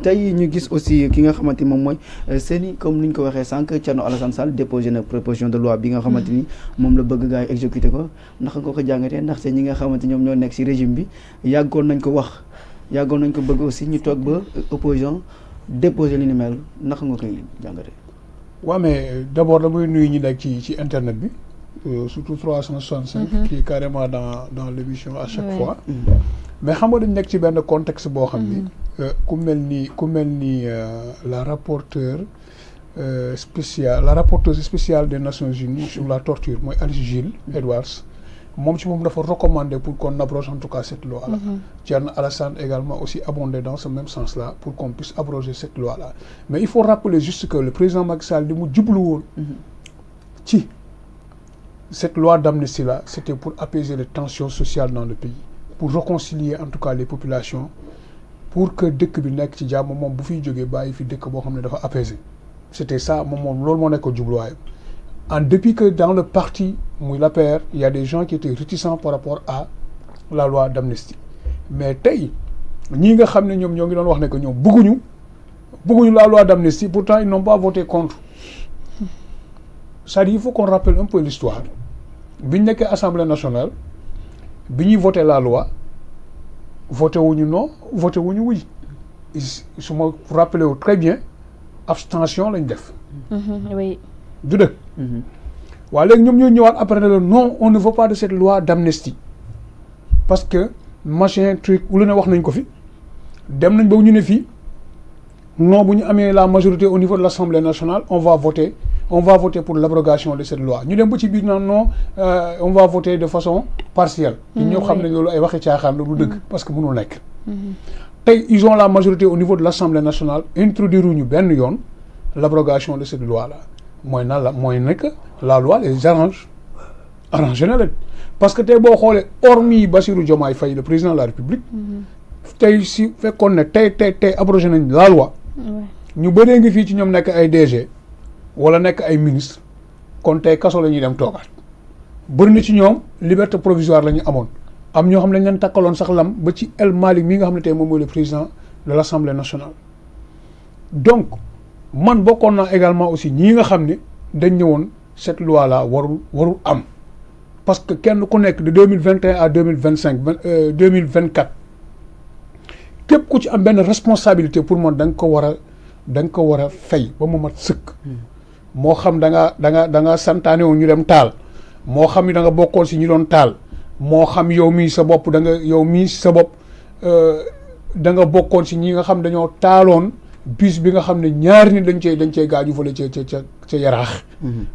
tey ñu gis aussi ki nga xamante ni moom mooy Seny comme ni ñu ko waxee sànq Thierno Alassane Sall déposé na proposition de loi bi nga xamante ni moom la bëgg gars yi exécuté ko ndax nga ko jàngatee ndaxte ñi nga xamante ñoom ñoo nekk ci régime bi yàggoon nañ ko bëgg aussi ñu toog ba opposition déposé li ni mel ndax nga koy jàngatee. waaw mais d'abord damay nuyu ñi nekk ci internet bi surtout 365 qui est carrément dans l'émission à chaque fois mais xam nga dañ nekk ci benn contexte boo xam ni ku mel ni la rapporteuse spéciale des Nations Unies sur la torture mooy Alice Gil Edwards moom ci moom dafa recommander pour qu'on abroge en tout cas cette loi là. Thierno Alassane également aussi abondé dans ce même sens là pour qu'on puisse abroger cette loi là mais il faut rappeler juste que le président Macky Sall li mu jublu woon ci cette loi d'amnistie là c'était pour apaiser les tensions sociales dans le pays pour réconcilier en tout cas les populations pour que dëkk bi nekk ci jàmm moom bu fiy jógee bàyyi fi dëkk boo xam ne dafa apaisé c'était ça moom loolu moo nekk jubluwaayam en dépit que dans le parti muy l'APR il y a des gens qui étaient réticents par rapport à la loi d'amnistie mais tey ñii nga xam ne ñoom ñoo ngi doon wax ne que ñoom bëgguñu la loi d'amnistie pourtant ils n'ont pas voté contre c'est-à-dire il faut qu'on rappelle un peu l'histoire bi ñu nekkee Assemblée nationale bi ñuy voté la loi voté wuñu non voté wuñu oui su ma rappelé wu très bien abstention lañ def. oui. du dëgg. waaye léegi ñoom ñoo ñëwaat après ne la non on ne veut pas de cette loi d'amnistie parce que machin truc lu ne wax nañ ko fi dem nañ ba ñu ne fii non bu ñu amee la majorité au niveau de l'Assemblée nationale on va voter pour l'abrogation de cette loi ñu dem ba ci biir naan non on va voter de façon partielle. ñoo xam ne loolu ay waxi caaxaan la du dëgg parce que mënul nekk. tey ils ont la majorité au niveau de l'Assemblée nationale introduire ñu benn yoon l'abrogation de cette loi là mooy nan la mooy nekk la loi les arrange na leen parce que tey boo xoolee hormis Bassirou Diomaye Faye le président de la République tey si fekkoon ne tey abrogé nañ la loi ñu bëree ngi fii ci ñoom nekk ay DG wala nekk ay ministre kon tey kaso la ñuy dem toogaat bëri na ci ñoom liberté provisoire la ñu amoon am ñoo xam ne dañ leen takkaloon sax lam ba ci El Malick mi nga xam ne tey moom mooy le président de l'Assemblée nationale donc man bokkoon naa également aussi ñii nga xam ne dañ ñëwoon cette loi là warul am parce que kenn ku nekk de 2021 à 2024 képp ku ci am benn responsabilité pour man da nga ko war a fay ba mu mat sëkk moo xam da nga santaane woon ñu dem taal moo xam ni da nga bokkoon si ñu doon taal moo xam yow mii sa bopp da nga bokkoon si ñi nga xam dañoo taaloon bis bi nga xam ne ñaari nit dañ cey gaaju fële ca yaraax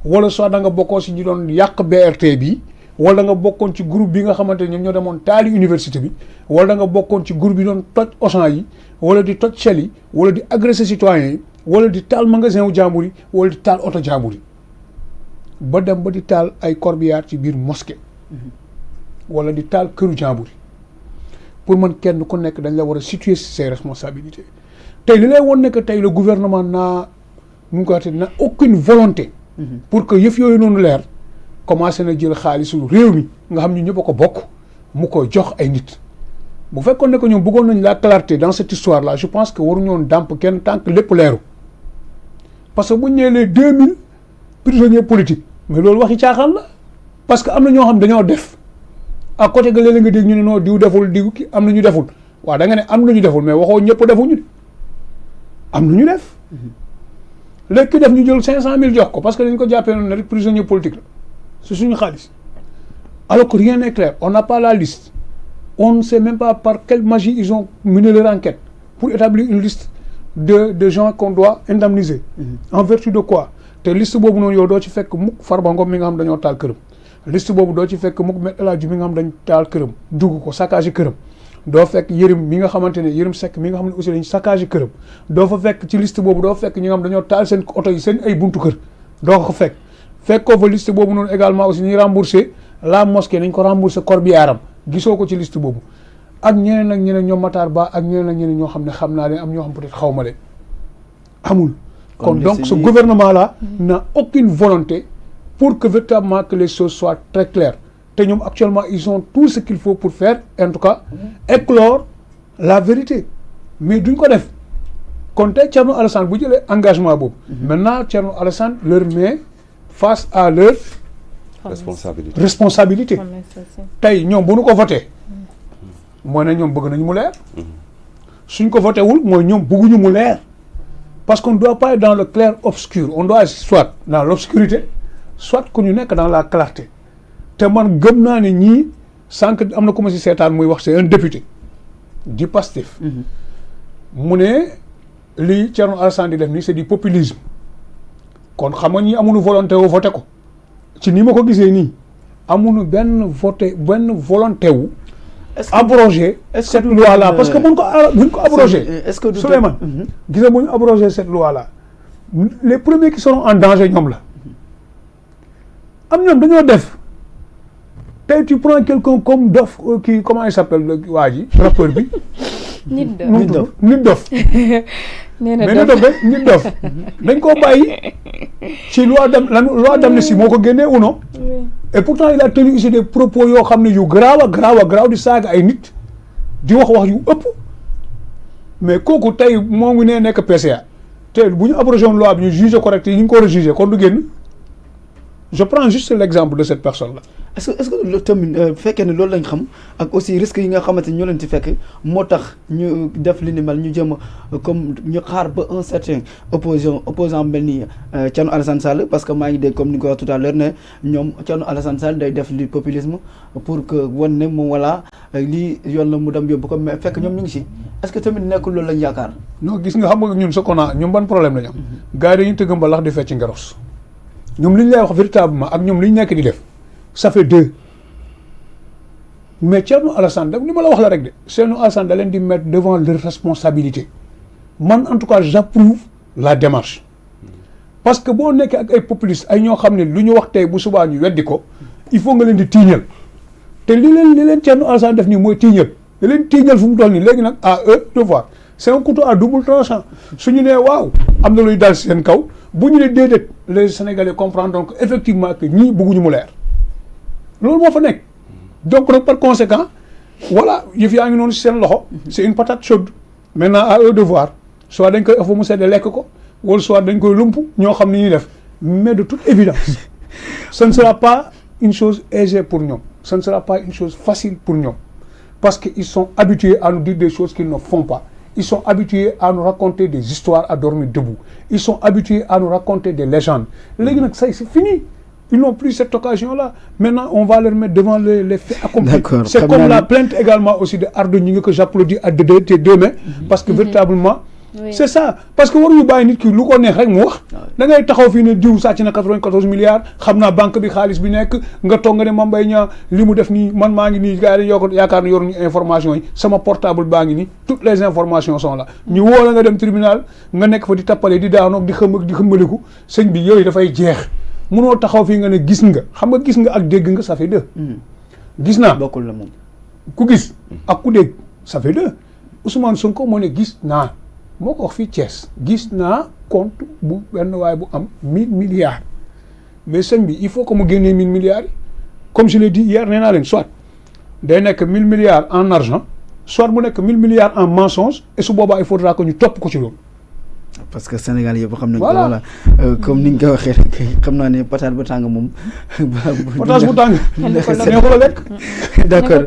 wala soit da nga bokkoon si ñu doon yàq BRT bi wala nga bokkoon ci groupe bi nga xamante ne ñoom ñoo demoon taali université bi wala da nga bokkoon ci groupe bi doon toj Auchan yi wala di toj Shell yi wala di agresser citoyens yi wala di taal magasin wu jàmbur yi wala di taal oto jàmbur yi ba dem ba di taal ay corbillard ci biir mosquée wala di taal këru jàmbur yi pour man kenn ku nekk dañ la war a situer ses responsabilités tey li lay woon ne que tey le gouvernement n'a aucune volonté pour que yëf yooyu noonu leer commencé na jël xaalisu réew mi nga xam ñu ñëpp a ko bokk mu koy jox ay nit bu fekkoon ne que ñoom bëggoon nañ la clarté dans cette histoire là je pense que waruñu woon dàmp kenn tant que lépp leeru parce que bu ñu nee les 2000 prisonniers politiques mais loolu waxi caaxaan la parce que am na ñoo xam dañoo def à côté ga léeg-léeg nga dégg ñu ne non diw deful diw ki am na ñu deful waaw da nga ne am na ñu deful mais waxoo ñëpp defuñu am na ñu def léegi ki def ñu jël 500 000 jox ko parce que dañ ko jàppee noonu ne rek prisonnier politique la c'est suñu xaalis alors que rien n'est clair on n'a pas la liste on ne sait même pas par quelle magie ils ont mené leur enquête pour établir une liste de gens qu'on doit indemniser en vertu de quoi te liste boobu noonu yow doo ci fekk mukk Farba Ngom mi nga xam dañoo taal këram liste boobu doo ci fekk mukk Me El Hadji mi nga xam dañ taal këram dugg ko saccagé këram doo fekk Yérim mi nga xamante ne Yérim Seck mi nga xam ne aussi dañ saccagé këram doo fa fekk ci liste boobu doo fekk ñi nga xam dañoo taal seen oto yi seen ay buntu kër doo ko fekk ko fa liste boobu noonu également aussi ñuy remboursé la mosquée nañ ko remboursé corbillard gisoo ko ci liste boobu ak ñeneen ak ñeneen ñoom Matar Ba ak ñeneen ak ñeneen ñoo xam ne xam naa leen am ñoo xam peut-être xaw ma leen amul kon donc ce gouvernement là n'a aucune volonté pour que véritablement que les choses soient très claires te ñoom actuellement ils ont tout ce qu'il faut pour faire en tout cas éclore la vérité mais duñ ko def kon tey Thierno Alassane bu jëlee engagement boobu. maintenant Thierno Alassane leur met face à leur responsabilité. tey ñoom bu ñu ko voté mooy ne ñoom bëgg nañu mu leer. suñ ko voté wul mooy ñoom bëgguñu mu leer. parce qu'on ne doit pas être dans le clair obscur on doit être soit dans l'obscurité soit que ñu nekk dans la clarté te man gëm naa ne ñii sànq am na ku ma si seetaan muy wax c'est un député du Pastef. mu ne lii Thierno Alassane di def nii c'est du populisme kon xam nga ñi amuñu volonté wu voté ko ci ni ma ko gisee nii amuñu benn volonté wu abroger cette loi là parce que buñ ko abroger Souleymane gis nga bu ñu abroger cette loi là les premiers qui seront en danger ñoom la am ñoom dañoo def tey tu prends quelqu'un comme Dof kii comment il s'appelle waa ji rappeur bi nit dof mais nit dof rek nit dof dañ koo bàyyi ci loi d'amnistie moo ko génnee ou non et pourtant il a tenu ici des propos yoo xam ne yu garaaw a garaaw di saaga ay nit di wax yu ëpp mais kooku tey moo ngi nee nekk PCA te bu ñu abrogé woon loi bi ñu jugé correct yi ñu ngi ko war a jugé kon du génn je prends juste l'exemple de cette personne là. est-ce que loolu tamit fekkee ne loolu lañ xam ak aussi risque yi nga xamante ni ñoo leen ci fekk moo tax ñu def li ni mel ñu jëm comme ñu xaar ba un certain opposant mel ni Thierno Alassane Sall parce que maa ngi dégg comme ni nga ko wax tout à l'heure ne ñoom Thierno Alassane Sall day def lu populisme pour que wan ne moom voilà lii yoon la mu dem yóbbu ko mais fekk ñoom ñu ngi si est-ce que tamit nekkul loolu lañ yaakaar. non gis nga xam nga ñun ce qu'on a ñun ban problème la ñu am. gars yi dañuy tëgg mbalax di fecc ngeros ñoom li ñu lay wax véritablement ak ñoom li ñu nekk di def ça fait deux mais Thierno Alassane daf ni ma la wax la rek de Thierno Alassane da leen di mettre devant leur responsabilité man en tout cas j'approuve la démarche parce que boo nekkee ak ay populistes ay ñoo xam ne lu ñu wax tey bu subaa ñu weddi ko il faut nga leen di tiiñal te li leen Thierno Alassane def nii mooy tiiñal da leen tiiñal fu mu toll nii léegi nag à eux de voir c'est un couteau à double tranchant su ñu nee waaw am na luy dal seen kaw bu ñu ne déedéet les Sénégalais comprennent donc effectivement que ñii bëgguñu mu leer loolu moo fa nekk donc nag par conséquent voilà yëf yaa ngi noonu si seen loxo c'est une patate chaude maintenant à eux de voir soit dañ koy ëff ba mu sedd lekk ko wala soit dañ koy lump ñoo xam ni ñuy def mais de toute évidence ce ne sera pas une chose aisée pour ñoom ce ne sera pas une chose facile pour ñoom parce que ils sont habitués à nous dire des choses qu'ils ne font pas. Ils sont habitués à nous raconter des histoires à dormir debout. Ils sont habitués à nous raconter des légendes. Léegi nag ça c'est fini. Ils n'ont plus cette occasion-là. Maintenant, on va leur mettre devant les faits accomplis. D'accord. C'est comme la plainte également aussi de Ardo Gningue que j'applaudis à tes deux mains. Parce que véritablement, c'est ça. Parce que waruñu bàyyi nit ki lu ko neex rek mu wax. da ngay taxaw fii ne diw sàcc na 94 milliards xam naa banque bi xaalis bi nekk nga toog nga ne Mame Mbaye Niang li mu def nii man maa ngi nii gars yi dañoo yaakaar ne yoruñu information yi sama portable baa ngi nii toutes les informations sont là. ñu woo la nga dem tribunal nga nekk fa di tappale di daanoog di xëmbaliku sëñ bi yooyu dafay jeex. munoo taxaw fii nga ne gis nga xam nga gis nga ak dégg nga ça fait deux. gis naa bokkul la moom. ku gis ak ku dégg ça fait deux Ousmane Sonko moo ne gis naa moo ko wax fii Thiès gis naa compte bu benn waay bu am 1000 milliards mais sëñ bi il faut que mu génnee 1000 milliards yi comme je l'ai dit hier nee naa leen soit day nekk 1000 milliards en argent soit mu nekk 1000 milliards en mensonge et su boobaa il faudra que ñu topp ko ci loolu. parce que Sénégal yëpp xam nañ ko voilà comme ni nga ko waxee rek xam naa ne patate bu tàng moom. patate bu tàng. neexul a lekk. d'accord.